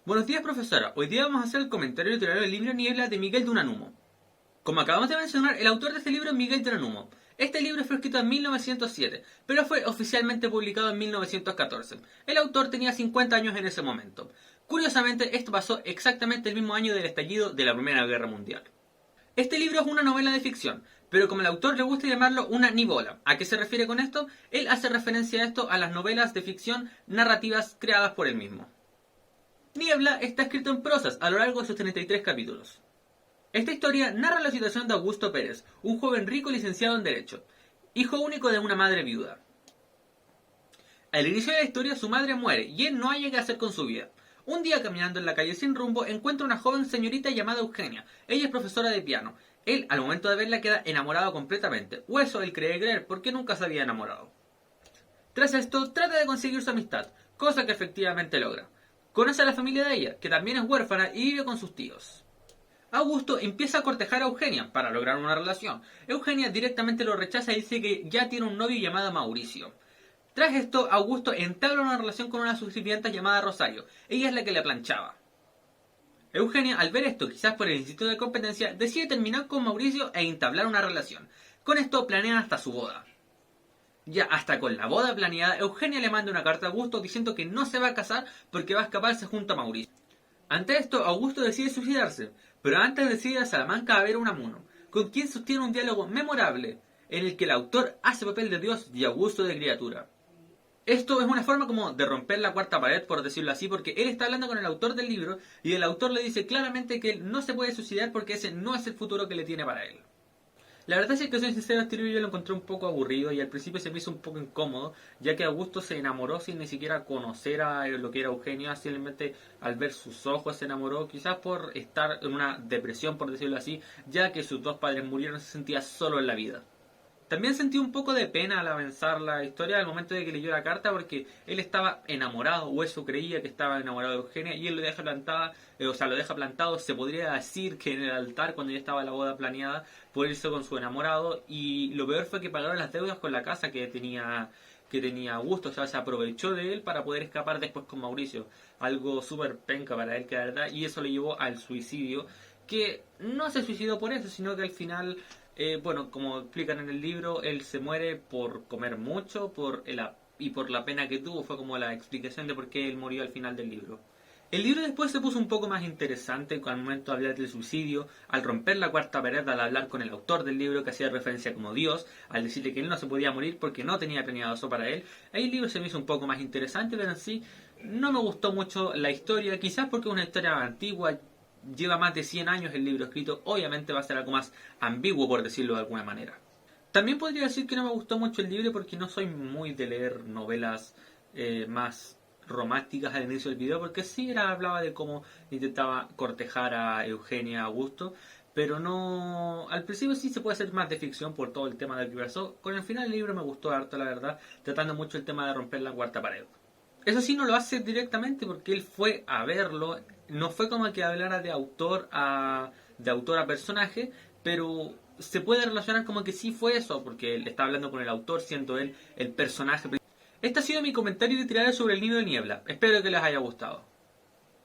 Buenos días, profesora. Hoy día vamos a hacer el comentario literario del libro Niebla de Miguel de Unamuno. Como acabamos de mencionar, el autor de este libro es Miguel de Unamuno. Este libro fue escrito en 1907, pero fue oficialmente publicado en 1914. El autor tenía 50 años en ese momento. Curiosamente, esto pasó exactamente el mismo año del estallido de la Primera Guerra Mundial. Este libro es una novela de ficción, pero como al autor le gusta llamarlo una nivola. ¿A qué se refiere con esto? Él hace referencia a esto a las novelas de ficción narrativas creadas por él mismo. Niebla está escrito en prosas a lo largo de sus 33 capítulos. Esta historia narra la situación de Augusto Pérez, un joven rico licenciado en Derecho, hijo único de una madre viuda. Al inicio de la historia su madre muere y él no halla qué hacer con su vida. Un día caminando en la calle sin rumbo encuentra una joven señorita llamada Eugenia. Ella es profesora de piano. Él al momento de verla queda enamorado completamente, o eso él cree creer porque nunca se había enamorado. Tras esto trata de conseguir su amistad, cosa que efectivamente logra. Conoce a la familia de ella, que también es huérfana y vive con sus tíos. Augusto empieza a cortejar a Eugenia para lograr una relación. Eugenia directamente lo rechaza y dice que ya tiene un novio llamado Mauricio. Tras esto, Augusto entabla una relación con una de sus sirvientas llamada Rosario. Ella es la que le planchaba. Eugenia, al ver esto, quizás por el instinto de competencia, decide terminar con Mauricio e entablar una relación. Con esto planean hasta su boda. Ya hasta con la boda planeada, Eugenia le manda una carta a Augusto diciendo que no se va a casar porque va a escaparse junto a Mauricio. Ante esto, Augusto decide suicidarse, pero antes decide ir a Salamanca a ver a Unamuno, con quien sostiene un diálogo memorable en el que el autor hace papel de Dios y Augusto de criatura. Esto es una forma como de romper la cuarta pared, por decirlo así, porque él está hablando con el autor del libro y el autor le dice claramente que él no se puede suicidar porque ese no es el futuro que le tiene para él. La verdad es que soy sincero, este libro yo lo encontré un poco aburrido y al principio se me hizo un poco incómodo, ya que Augusto se enamoró sin ni siquiera conocer a lo que era Eugenia, simplemente al ver sus ojos se enamoró, quizás por estar en una depresión, por decirlo así, ya que sus dos padres murieron, se sentía solo en la vida. También sentí un poco de pena al avanzar la historia al momento de que leyó la carta porque él estaba enamorado, o eso creía que estaba enamorado de Eugenia, y él lo deja plantada, lo deja plantado, se podría decir que en el altar cuando ya estaba la boda planeada, por irse con su enamorado, y lo peor fue que pagaron las deudas con la casa que tenía Augusto, o sea, se aprovechó de él para poder escapar después con Mauricio, algo súper penca para él que la verdad, y eso le llevó al suicidio, que no se suicidó por eso, sino que al final bueno, como explican en el libro, él se muere por comer mucho y por la pena que tuvo. Fue como la explicación de por qué él murió al final del libro. El libro después se puso un poco más interesante al momento de hablar del suicidio, al romper la cuarta pared, al hablar con el autor del libro que hacía referencia como Dios, al decirle que él no se podía morir porque no tenía planeado eso para él. Ahí el libro se me hizo un poco más interesante, pero en sí no me gustó mucho la historia, quizás porque es una historia antigua, lleva más de 100 años el libro escrito, obviamente va a ser algo más ambiguo por decirlo de alguna manera. También podría decir que no me gustó mucho el libro porque no soy muy de leer novelas más románticas al inicio del video, porque sí hablaba de cómo intentaba cortejar a Eugenia Augusto, pero no. Al principio sí se puede hacer más de ficción por todo el tema del que pasó. Con el final del libro me gustó harto, la verdad, tratando mucho el tema de romper la cuarta pared. Eso sí, no lo hace directamente porque él fue a verlo. No fue como que hablara de autor a personaje, pero se puede relacionar como que sí fue eso, porque él está hablando con el autor, siendo él el personaje. Este ha sido mi comentario literario sobre el libro de Niebla. Espero que les haya gustado.